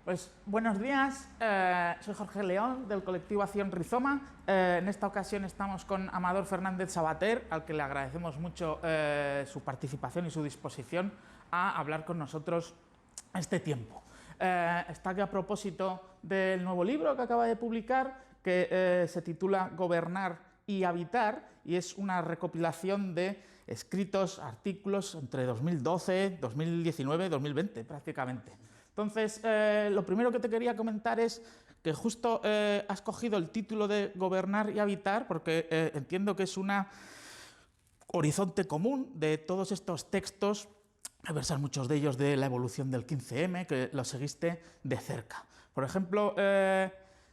Pues buenos días, soy Jorge León del colectivo Acción Rizoma. En esta ocasión estamos con Amador Fernández Sabater, al que le agradecemos mucho su participación y su disposición a hablar con nosotros este tiempo. Está aquí a propósito del nuevo libro que acaba de publicar, que se titula Gobernar y Habitar, y es una recopilación de escritos, artículos entre 2012, 2019, 2020 prácticamente. Entonces, lo primero que te quería comentar es que justo has cogido el título de Gobernar y Habitar porque entiendo que es un horizonte común de todos estos textos, a versar muchos de ellos de la evolución del 15M, que lo seguiste de cerca. Por ejemplo,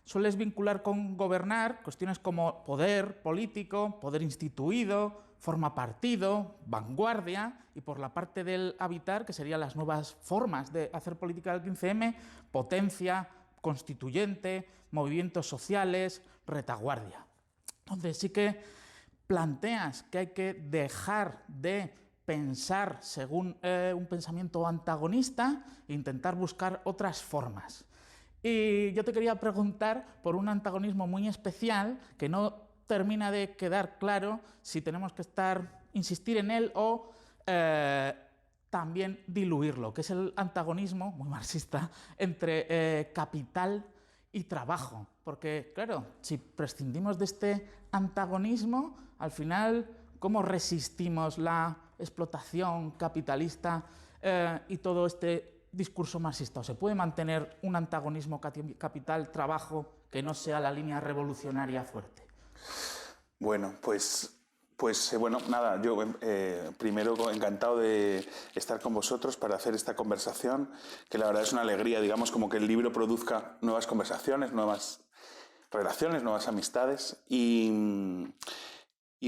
sueles vincular con gobernar cuestiones como poder político, poder instituido, forma partido, vanguardia, y por la parte del habitar, que serían las nuevas formas de hacer política del 15M, potencia, constituyente, movimientos sociales, retaguardia. Entonces sí que planteas que hay que dejar de pensar según un pensamiento antagonista e intentar buscar otras formas. Y yo te quería preguntar por un antagonismo muy especial que no termina de quedar claro si tenemos que insistir en él o también diluirlo, que es el antagonismo, muy marxista, entre capital y trabajo. Porque, claro, si prescindimos de este antagonismo, al final, ¿cómo resistimos la explotación capitalista y todo este discurso marxista? ¿O se puede mantener un antagonismo capital-trabajo que no sea la línea revolucionaria fuerte? Bueno, bueno, nada, yo primero encantado de estar con vosotros para hacer esta conversación, que la verdad es una alegría, digamos, como que el libro produzca nuevas conversaciones, nuevas relaciones, nuevas amistades. Y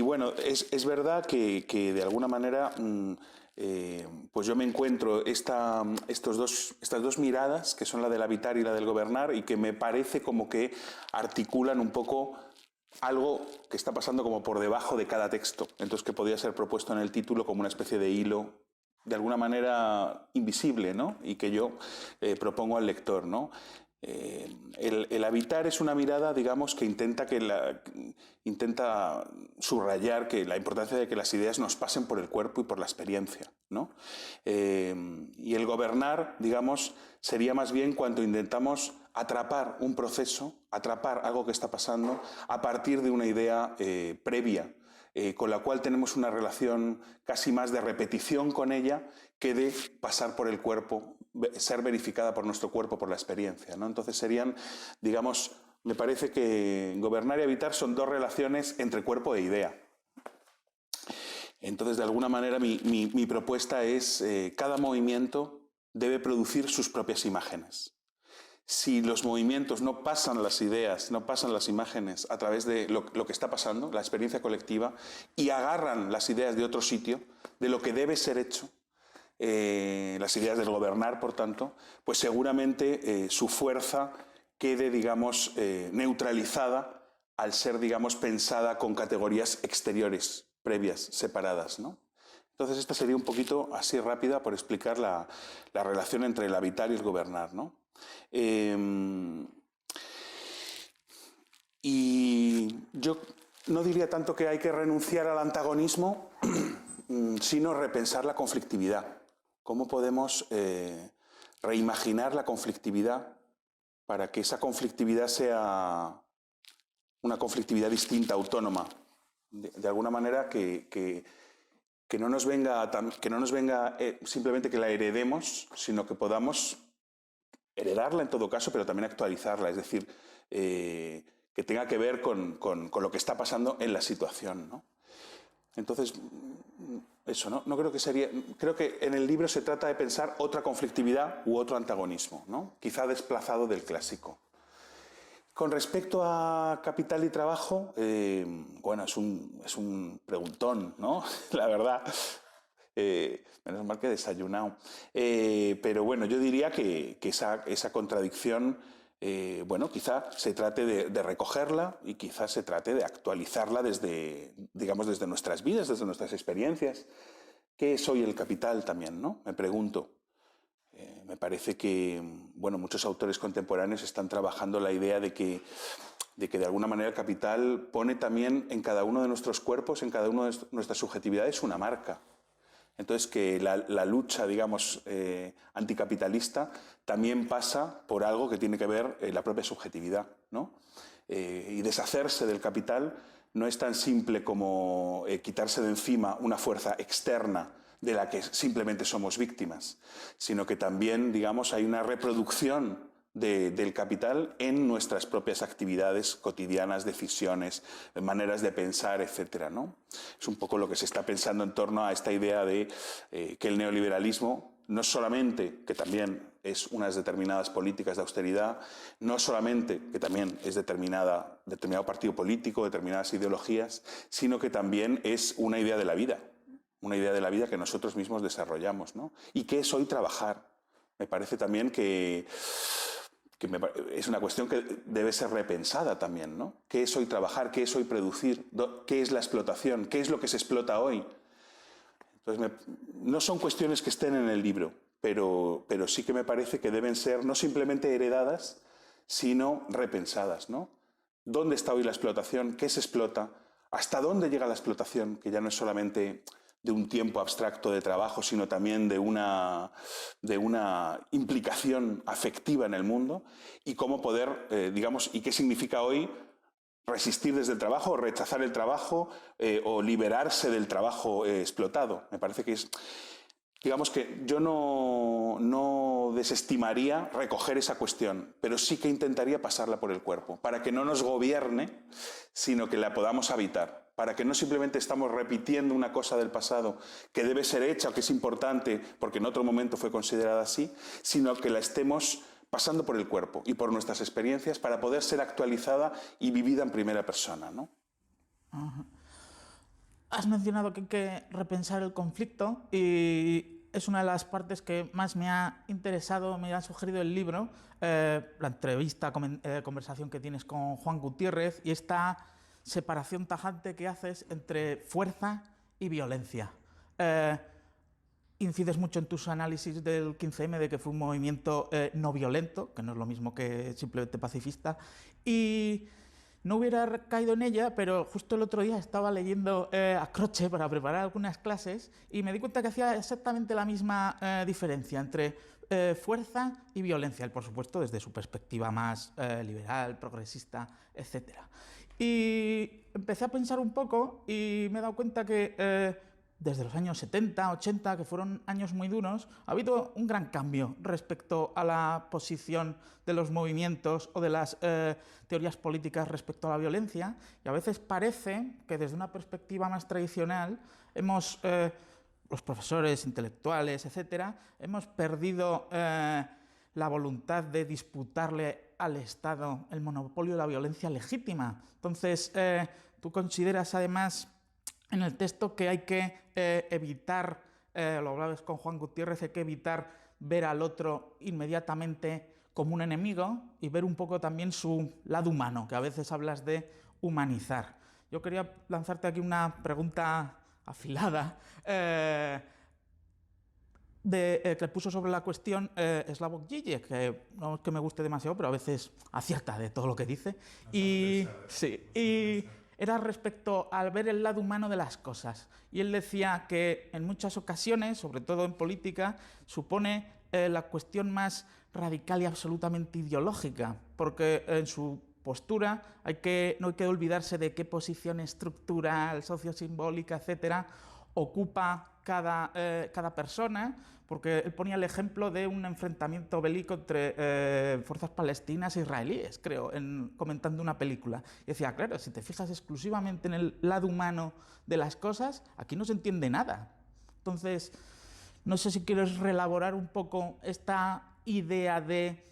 bueno, es verdad que de alguna manera pues yo me encuentro estas dos miradas, que son la del habitar y la del gobernar, y que me parece como que articulan un poco algo que está pasando como por debajo de cada texto, entonces que podría ser propuesto en el título como una especie de hilo, de alguna manera invisible, ¿no? Y que yo propongo al lector, ¿no? El habitar es una mirada, digamos, que intenta subrayar que la importancia de que las ideas nos pasen por el cuerpo y por la experiencia, ¿no? Y el gobernar, digamos, sería más bien cuando intentamos atrapar un proceso, atrapar algo que está pasando a partir de una idea previa, con la cual tenemos una relación casi más de repetición con ella que de pasar por el cuerpo, ser verificada por nuestro cuerpo, por la experiencia, ¿no? Entonces serían, digamos, me parece que gobernar y habitar son dos relaciones entre cuerpo e idea. Entonces, de alguna manera, mi propuesta es cada movimiento debe producir sus propias imágenes. Si los movimientos no pasan las ideas, no pasan las imágenes a través de lo que está pasando, la experiencia colectiva, y agarran las ideas de otro sitio, de lo que debe ser hecho, las ideas del gobernar, por tanto, pues seguramente su fuerza quede, digamos, neutralizada al ser, digamos, pensada con categorías exteriores, previas, separadas, ¿no? Entonces esta sería un poquito así rápida por explicar la relación entre el habitar y el gobernar, ¿no? Y yo no diría tanto que hay que renunciar al antagonismo, sino repensar la conflictividad. ¿Cómo podemos reimaginar la conflictividad para que esa conflictividad sea una conflictividad distinta, autónoma? De alguna manera que no nos venga simplemente que la heredemos, sino que podamos heredarla en todo caso, pero también actualizarla, es decir, que tenga que ver con lo que está pasando en la situación, ¿no? Entonces, eso, ¿no? No creo que sería. Creo que en el libro se trata de pensar otra conflictividad u otro antagonismo, ¿no? Quizá desplazado del clásico. Con respecto a capital y trabajo, bueno, es un preguntón, ¿no? La verdad. Menos mal que he desayunado. Pero bueno, yo diría que esa contradicción, bueno, quizá se trate de recogerla y quizá se trate de actualizarla desde, digamos, desde nuestras vidas, desde nuestras experiencias. ¿Qué es hoy el capital también, no? Me pregunto. Me parece que bueno, muchos autores contemporáneos están trabajando la idea de que de alguna manera el capital pone también en cada uno de nuestros cuerpos, en cada una de nuestras subjetividades, una marca. Entonces, que la lucha, digamos, anticapitalista también pasa por algo que tiene que ver la propia subjetividad, ¿no? Y deshacerse del capital no es tan simple como quitarse de encima una fuerza externa de la que simplemente somos víctimas, sino que también, digamos, hay una reproducción del capital en nuestras propias actividades cotidianas, decisiones, maneras de pensar, etcétera, ¿no? Es un poco lo que se está pensando en torno a esta idea de que el neoliberalismo no solamente, que también es unas determinadas políticas de austeridad, no solamente que también es determinado partido político, determinadas ideologías, sino que también es una idea de la vida que nosotros mismos desarrollamos, ¿no? Y qué es hoy trabajar. Me parece también que es una cuestión que debe ser repensada también, ¿no? ¿Qué es hoy trabajar? ¿Qué es hoy producir? ¿Qué es la explotación? ¿Qué es lo que se explota hoy? Entonces, no son cuestiones que estén en el libro, pero sí que me parece que deben ser no simplemente heredadas, sino repensadas, ¿no? ¿Dónde está hoy la explotación? ¿Qué se explota? ¿Hasta dónde llega la explotación? Que ya no es solamente de un tiempo abstracto de trabajo, sino también de una implicación afectiva en el mundo, y cómo poder, digamos, y qué significa hoy resistir desde el trabajo, o rechazar el trabajo, o liberarse del trabajo explotado. Me parece que es, digamos que yo no desestimaría recoger esa cuestión, pero sí que intentaría pasarla por el cuerpo, para que no nos gobierne, sino que la podamos habitar. Para que no simplemente estamos repitiendo una cosa del pasado que debe ser hecha o que es importante porque en otro momento fue considerada así, sino que la estemos pasando por el cuerpo y por nuestras experiencias para poder ser actualizada y vivida en primera persona, ¿no? Ajá. Has mencionado que hay que repensar el conflicto y es una de las partes que más me ha interesado, me ha sugerido el libro, la entrevista, conversación que tienes con Juan Gutiérrez y esta separación tajante que haces entre fuerza y violencia. Incides mucho en tus análisis del 15M de que fue un movimiento no violento, que no es lo mismo que simplemente pacifista, y no hubiera caído en ella, pero justo el otro día estaba leyendo a Croce para preparar algunas clases y me di cuenta que hacía exactamente la misma diferencia entre fuerza y violencia, él, por supuesto, desde su perspectiva más liberal, progresista, etc. Y empecé a pensar un poco y me he dado cuenta que desde los años 70, 80, que fueron años muy duros, ha habido un gran cambio respecto a la posición de los movimientos o de las teorías políticas respecto a la violencia, y a veces parece que desde una perspectiva más tradicional los profesores, intelectuales, etcétera, hemos perdido la voluntad de disputarle al Estado el monopolio de la violencia legítima. Entonces, tú consideras además en el texto que hay que evitar, lo hablabas con Juan Gutiérrez, hay que evitar ver al otro inmediatamente como un enemigo y ver un poco también su lado humano, que a veces hablas de humanizar. Yo quería lanzarte aquí una pregunta afilada que puso sobre la cuestión Slavoj Žižek, que no es que me guste demasiado, pero a veces acierta de todo lo que dice. Y era respecto al ver el lado humano de las cosas. Y él decía que en muchas ocasiones, sobre todo en política, supone la cuestión más radical y absolutamente ideológica, porque en su postura no hay que olvidarse de qué posición estructural, sociosimbólica, etcétera, ocupa cada persona, porque él ponía el ejemplo de un enfrentamiento bélico entre fuerzas palestinas e israelíes, creo, comentando una película. Y decía, claro, si te fijas exclusivamente en el lado humano de las cosas, aquí no se entiende nada. Entonces, no sé si quieres reelaborar un poco esta idea de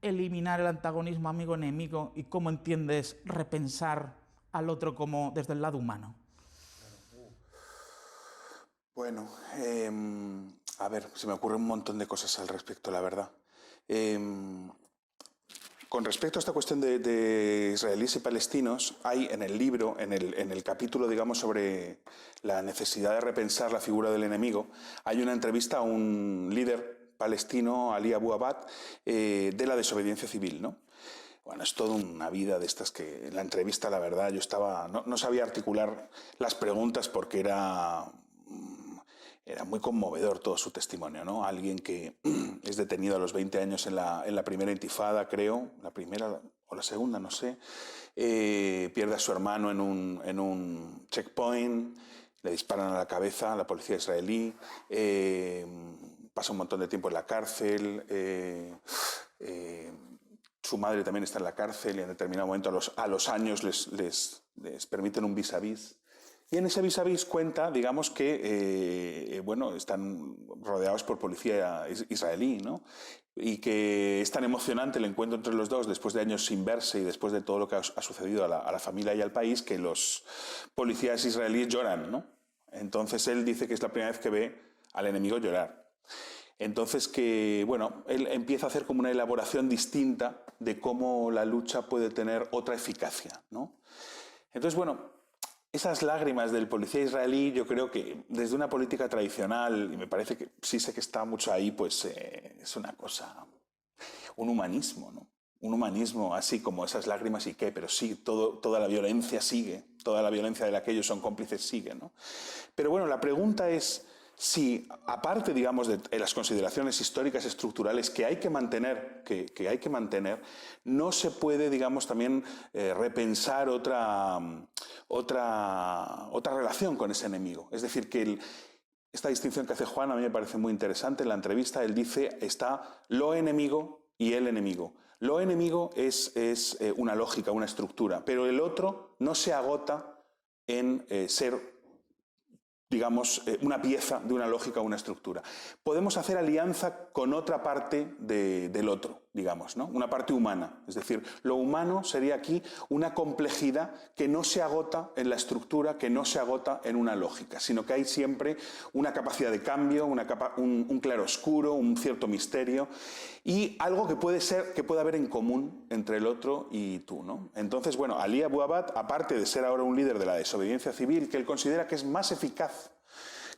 eliminar el antagonismo amigo-enemigo y cómo entiendes repensar al otro como desde el lado humano. Bueno, a ver, se me ocurren un montón de cosas al respecto, la verdad. Con respecto a esta cuestión de israelíes y palestinos, hay en el libro, en el capítulo, digamos, sobre la necesidad de repensar la figura del enemigo, hay una entrevista a un líder palestino Ali Abu Abad de la desobediencia civil, ¿no? Bueno, es toda una vida de estas que en la entrevista, la verdad, yo no sabía articular las preguntas porque era muy conmovedor todo su testimonio, ¿no? Alguien que es detenido a los 20 años en la primera intifada, creo, la primera o la segunda, no sé, pierde a su hermano en un checkpoint, le disparan a la cabeza a la policía israelí, pasa un montón de tiempo en la cárcel, su madre también está en la cárcel y en determinado momento a los años les permiten un vis a vis. Y en ese vis a vis cuenta, digamos, que bueno, están rodeados por policía israelí, ¿no? Y que es tan emocionante el encuentro entre los dos después de años sin verse y después de todo lo que ha sucedido a la familia y al país, que los policías israelíes lloran, ¿no? Entonces él dice que es la primera vez que ve al enemigo llorar. Entonces que, bueno, él empieza a hacer como una elaboración distinta de cómo la lucha puede tener otra eficacia, ¿no? Entonces, bueno, esas lágrimas del policía israelí, yo creo que desde una política tradicional, y me parece que sí sé que está mucho ahí, pues es una cosa, un humanismo, ¿no? Un humanismo así como esas lágrimas y qué, pero sí, toda la violencia sigue, toda la violencia de la que ellos son cómplices sigue, ¿no? Pero bueno, la pregunta es si, aparte, digamos, de las consideraciones históricas estructurales que hay que mantener, no se puede, digamos, también repensar otra relación con ese enemigo. Es decir, que esta distinción que hace Juan a mí me parece muy interesante. En la entrevista él dice, está lo enemigo y el enemigo. Lo enemigo es una lógica, una estructura, pero el otro no se agota en ser, digamos, una pieza de una lógica o una estructura. Podemos hacer alianza con otra parte del otro, digamos, ¿no? Una parte humana. Es decir, lo humano sería aquí una complejidad que no se agota en la estructura, que no se agota en una lógica, sino que hay siempre una capacidad de cambio, un claroscuro, un cierto misterio y algo que puede haber en común entre el otro y tú, ¿no? Entonces, bueno, Ali Abu Abad, aparte de ser ahora un líder de la desobediencia civil, que él considera que es más eficaz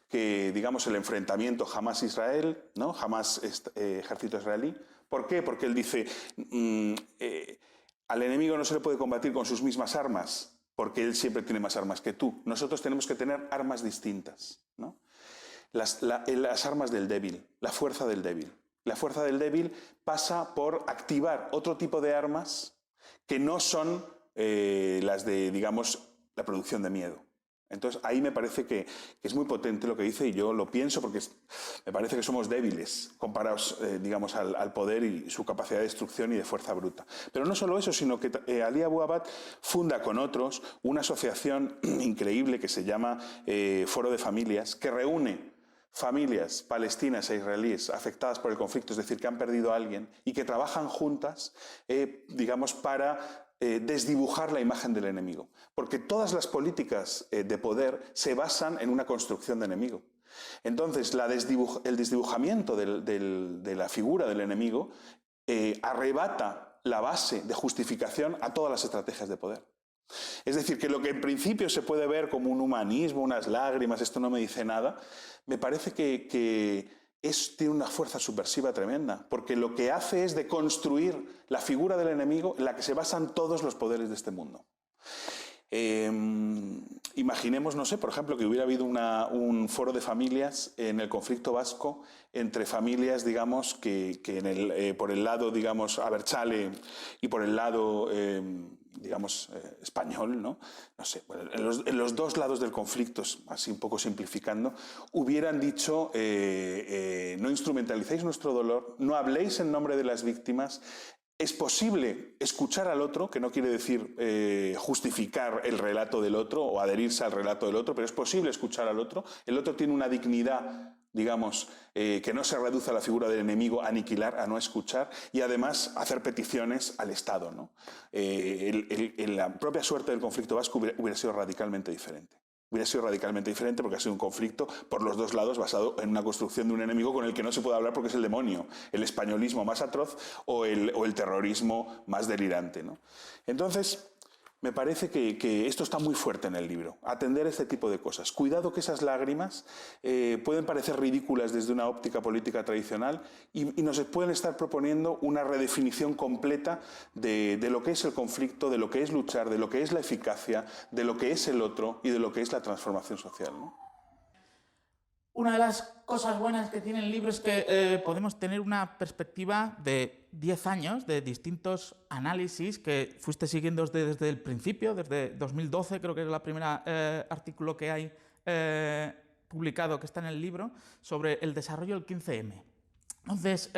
que, digamos, el enfrentamiento Hamás-Israel, ¿no? Hamás-ejército israelí. ¿Por qué? Porque él dice, al enemigo no se le puede combatir con sus mismas armas, porque él siempre tiene más armas que tú. Nosotros tenemos que tener armas distintas, ¿no? Las armas del débil, la fuerza del débil. La fuerza del débil pasa por activar otro tipo de armas que no son las de, digamos, la producción de miedo. Entonces, ahí me parece que es muy potente lo que dice y yo lo pienso porque me parece que somos débiles comparados, digamos, al poder y su capacidad de destrucción y de fuerza bruta. Pero no solo eso, sino que Ali Abu Abad funda con otros una asociación increíble que se llama Foro de Familias, que reúne familias palestinas e israelíes afectadas por el conflicto, es decir, que han perdido a alguien y que trabajan juntas, digamos, para desdibujar la imagen del enemigo. Porque todas las políticas de poder se basan en una construcción de enemigo. Entonces, el desdibujamiento de la figura del enemigo arrebata la base de justificación a todas las estrategias de poder. Es decir, que lo que en principio se puede ver como un humanismo, unas lágrimas, esto no me dice nada, me parece que tiene una fuerza subversiva tremenda, porque lo que hace es deconstruir la figura del enemigo en la que se basan todos los poderes de este mundo. Imaginemos, no sé, por ejemplo, que hubiera habido un foro de familias en el conflicto vasco entre familias, digamos, que por el lado, digamos, abertzale y por el lado, digamos, español, ¿no? No sé, bueno, en los dos lados del conflicto, así un poco simplificando, hubieran dicho, no instrumentalicéis nuestro dolor, no habléis en nombre de las víctimas. Es posible escuchar al otro, que no quiere decir justificar el relato del otro o adherirse al relato del otro, pero es posible escuchar al otro. El otro tiene una dignidad, digamos, que no se reduce a la figura del enemigo, a aniquilar, a no escuchar, y además hacer peticiones al Estado, ¿no? La propia suerte del conflicto vasco hubiera sido radicalmente diferente. Hubiera sido radicalmente diferente porque ha sido un conflicto por los dos lados basado en una construcción de un enemigo con el que no se puede hablar porque es el demonio, el españolismo más atroz o el terrorismo más delirante, ¿no? Entonces, me parece que esto está muy fuerte en el libro, atender este tipo de cosas. Cuidado que esas lágrimas pueden parecer ridículas desde una óptica política tradicional y nos pueden estar proponiendo una redefinición completa de lo que es el conflicto, de lo que es luchar, de lo que es la eficacia, de lo que es el otro y de lo que es la transformación social, ¿no? Una de las cosas buenas que tiene el libro es que podemos tener una perspectiva de 10 años de distintos análisis que fuiste siguiendo desde el principio, desde 2012, creo que es el primer artículo que hay publicado que está en el libro, sobre el desarrollo del 15M. Entonces,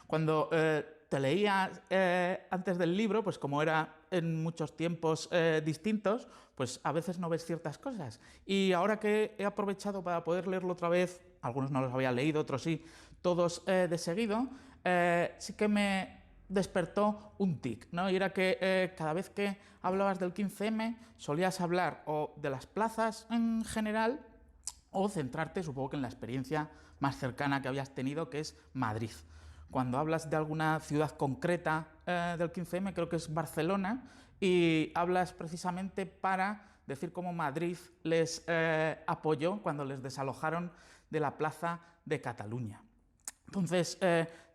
cuando te leía antes del libro, pues como era en muchos tiempos distintos, pues a veces no ves ciertas cosas. Y ahora que he aprovechado para poder leerlo otra vez, algunos no los había leído, otros sí, todos de seguido, sí que me despertó un tic, ¿no? Y era que cada vez que hablabas del 15M solías hablar o de las plazas en general o centrarte, supongo que en la experiencia más cercana que habías tenido, que es Madrid. Cuando hablas de alguna ciudad concreta del 15M, creo que es Barcelona, y hablas precisamente para decir cómo Madrid les apoyó cuando les desalojaron de la Plaza de Cataluña. Entonces,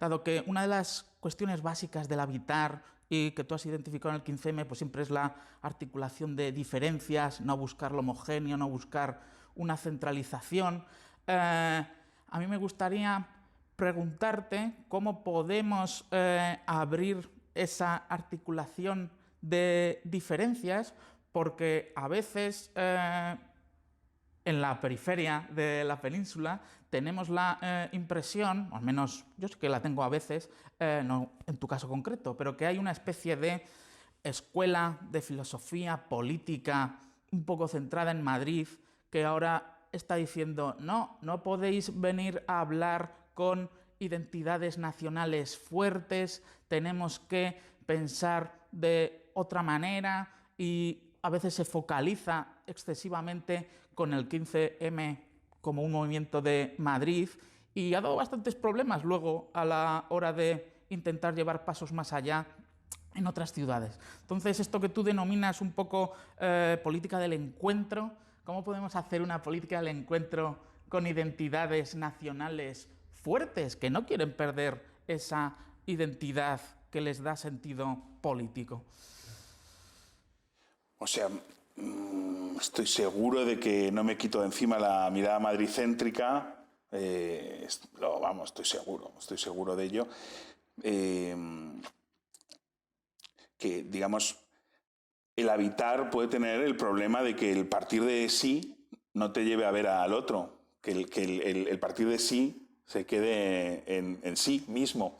dado que una de las cuestiones básicas del habitar y que tú has identificado en el 15M, pues siempre es la articulación de diferencias, no buscar lo homogéneo, no buscar una centralización, a mí me gustaría preguntarte cómo podemos abrir esa articulación de diferencias, porque a veces en la periferia de la península tenemos la impresión, o al menos yo sí que la tengo a veces, no en tu caso concreto, pero que hay una especie de escuela de filosofía política un poco centrada en Madrid, que ahora está diciendo no podéis venir a hablar con identidades nacionales fuertes, tenemos que pensar de otra manera, y a veces se focaliza excesivamente con el 15M como un movimiento de Madrid, y ha dado bastantes problemas luego a la hora de intentar llevar pasos más allá en otras ciudades. Entonces, esto que tú denominas un poco política del encuentro, ¿cómo podemos hacer una política del encuentro con identidades nacionales fuertes que no quieren perder esa identidad que les da sentido político? O sea, estoy seguro de que no me quito de encima la mirada madricéntrica, estoy seguro de ello. Que, digamos, el habitar puede tener el problema de que el partir de sí no te lleve a ver al otro, que el partir de sí se quede en sí mismo.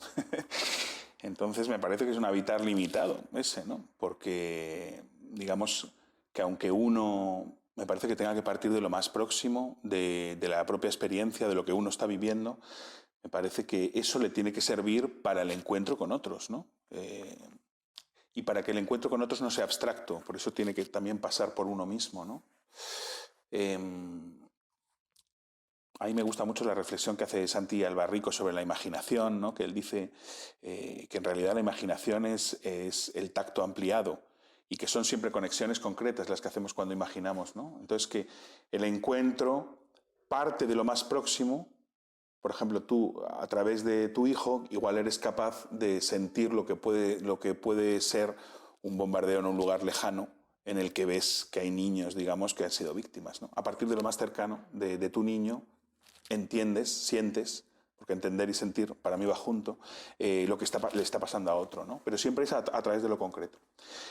Entonces me parece que es un habitar limitado ese, ¿no? Porque, digamos, que aunque uno me parece que tenga que partir de lo más próximo, de la propia experiencia, de lo que uno está viviendo, me parece que eso le tiene que servir para el encuentro con otros, ¿no? Y para que el encuentro con otros no sea abstracto, por eso tiene que también pasar por uno mismo, ¿no? A mí me gusta mucho la reflexión que hace Santi Albarrico sobre la imaginación, ¿no? Que él dice que en realidad la imaginación es el tacto ampliado y que son siempre conexiones concretas las que hacemos cuando imaginamos, ¿no? Entonces que el encuentro parte de lo más próximo. Por ejemplo, tú, a través de tu hijo, igual eres capaz de sentir lo que puede ser un bombardeo en un lugar lejano en el que ves que hay niños, digamos, que han sido víctimas, ¿no? A partir de lo más cercano de tu niño, entiendes, sientes, porque entender y sentir para mí va junto, lo que le está pasando a otro, ¿no? Pero siempre es a través de lo concreto.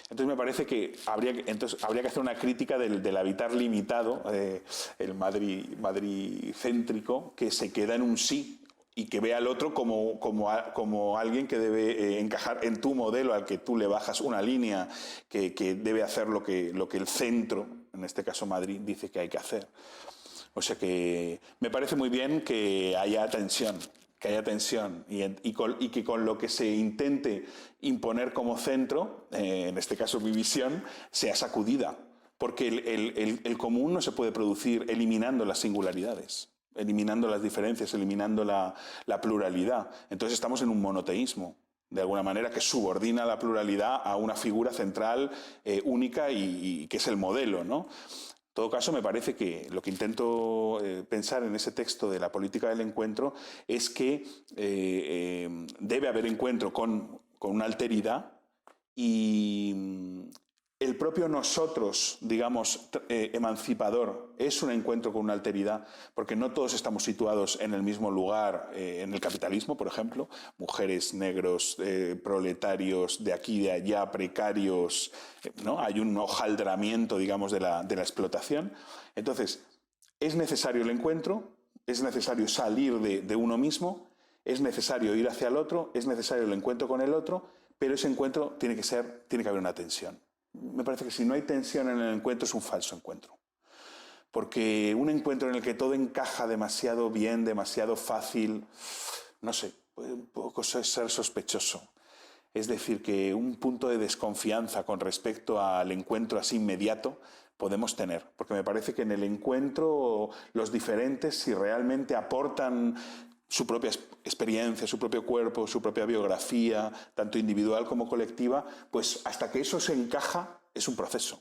Entonces me parece que habría que hacer una crítica del habitar limitado, el madricéntrico, que se queda en un sí y que ve al otro como alguien que debe encajar en tu modelo, al que tú le bajas una línea, que debe hacer lo que el centro, en este caso Madrid, dice que hay que hacer. O sea que me parece muy bien que haya tensión, y que con lo que se intente imponer como centro, en este caso mi visión, sea sacudida. Porque el común no se puede producir eliminando las singularidades, eliminando las diferencias, eliminando la pluralidad. Entonces estamos en un monoteísmo. de alguna manera, que subordina la pluralidad a una figura central única y que es el modelo, ¿no? En todo caso, me parece que lo que intento pensar en ese texto de la política del encuentro es que debe haber encuentro con una alteridad y el propio nosotros, digamos, emancipador, es un encuentro con una alteridad, porque no todos estamos situados en el mismo lugar en el capitalismo, por ejemplo, mujeres, negros, proletarios, de aquí, de allá, precarios, ¿no? Hay un hojaldramiento, digamos, de la explotación. Entonces, es necesario el encuentro, es necesario salir de uno mismo, es necesario ir hacia el otro, es necesario el encuentro con el otro, pero ese encuentro tiene que haber una tensión. Me parece que si no hay tensión en el encuentro es un falso encuentro. Porque un encuentro en el que todo encaja demasiado bien, demasiado fácil, no sé, puede un poco ser sospechoso. Es decir, que un punto de desconfianza con respecto al encuentro así inmediato podemos tener. Porque me parece que en el encuentro los diferentes, si realmente aportan su propia experiencia, su propio cuerpo, su propia biografía, tanto individual como colectiva, pues hasta que eso se encaja es un proceso.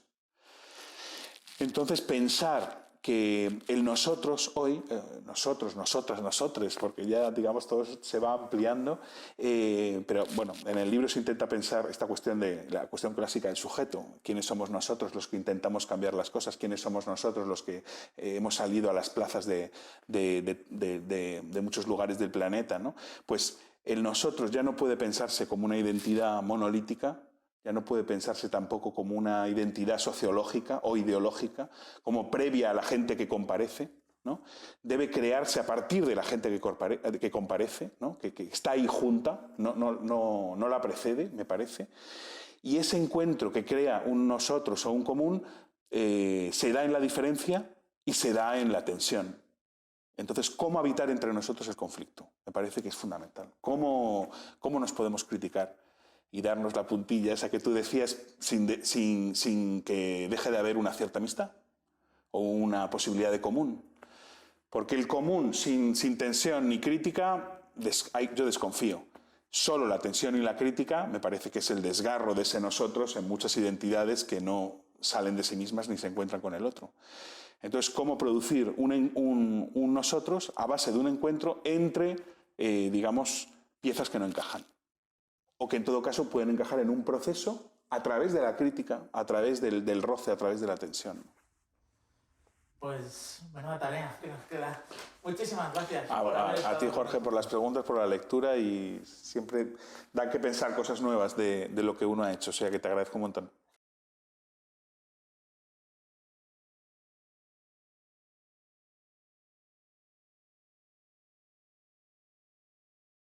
Entonces, pensar que el nosotros hoy, nosotros, nosotras, nosotres, porque ya, digamos, todo se va ampliando, pero bueno, en el libro se intenta pensar esta cuestión de la cuestión clásica del sujeto. ¿Quiénes somos nosotros los que intentamos cambiar las cosas? ¿Quiénes somos nosotros los que hemos salido a las plazas de muchos lugares del planeta, ¿no? Pues el nosotros ya no puede pensarse como una identidad monolítica, ya no puede pensarse tampoco como una identidad sociológica o ideológica, como previa a la gente que comparece, ¿no? Debe crearse a partir de la gente que comparece, ¿no? que está ahí junta, no la precede, me parece. Y ese encuentro que crea un nosotros o un común se da en la diferencia y se da en la tensión. Entonces, ¿cómo habitar entre nosotros el conflicto? Me parece que es fundamental. ¿Cómo nos podemos criticar y darnos la puntilla esa que tú decías sin que deje de haber una cierta amistad o una posibilidad de común? Porque el común sin tensión ni crítica, yo desconfío. Solo la tensión y la crítica me parece que es el desgarro de ese nosotros en muchas identidades que no salen de sí mismas ni se encuentran con el otro. Entonces, ¿cómo producir un nosotros a base de un encuentro entre, digamos, piezas que no encajan? O que en todo caso pueden encajar en un proceso a través de la crítica, a través del roce, a través de la tensión. Pues, menuda tarea que nos queda. Muchísimas gracias. A ti, Jorge, por las preguntas, por la lectura, y siempre da que pensar cosas nuevas de lo que uno ha hecho, o sea que te agradezco un montón.